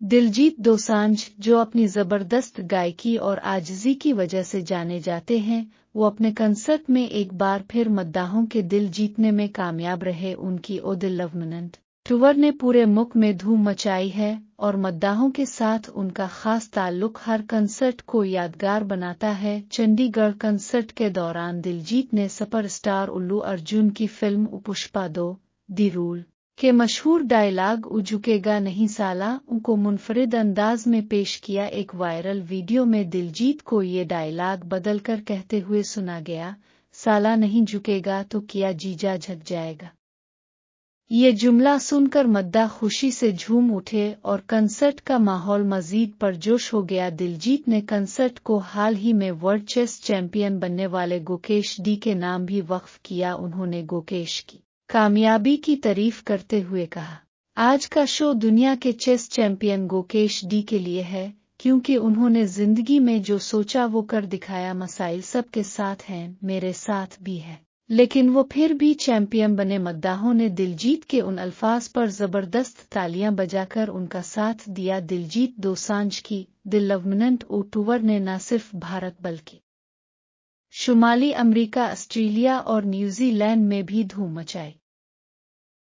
दिलजीत दोसांझ, जो अपनी जबरदस्त गायकी और आजिज़ी की वजह से जाने जाते हैं, वो अपने कंसर्ट में एक बार फिर मद्दाहों के दिल जीतने में कामयाब रहे। उनकी ओ डेवलपमेंट टूर ने पूरे मुल्क में धूम मचाई है और मद्दाहों के साथ उनका खास ताल्लुक हर कंसर्ट को यादगार बनाता है। चंडीगढ़ कंसर्ट के दौरान दिलजीत ने सुपरस्टार उल्लू अर्जुन की फिल्म पुष्पा 2 दी रूल के मशहूर डायलॉग "उ झुकेगा नहीं साला" को मुनफरिद अंदाज में पेश किया। एक वायरल वीडियो में दिलजीत को ये डायलॉग बदलकर कहते हुए सुना गया, "साला नहीं झुकेगा तो क्या जीजा झक जाएगा।" ये जुमला सुनकर मद्दाह खुशी से झूम उठे और कंसर्ट का माहौल मजीद परजोश हो गया। दिलजीत ने कंसर्ट को हाल ही में वर्ल्ड चेस चैंपियन बनने वाले गुकेश डी के नाम भी वक्फ किया। उन्होंने गुकेश की कामयाबी की तारीफ करते हुए कहा, "आज का शो दुनिया के चेस चैंपियन गुकेश डी के लिए है, क्योंकि उन्होंने जिंदगी में जो सोचा वो कर दिखाया। मसाइल सबके साथ हैं, मेरे साथ भी है, लेकिन वो फिर भी चैंपियन बने।" मद्दाहों ने दिलजीत के उन अल्फाज पर जबरदस्त तालियां बजाकर उनका साथ दिया। दिलजीत दोसांझ की डेवलपमेंट टूर ने न सिर्फ भारत बल्कि शुमाली अमेरिका, ऑस्ट्रेलिया और न्यूजीलैंड में भी धूम मचाई।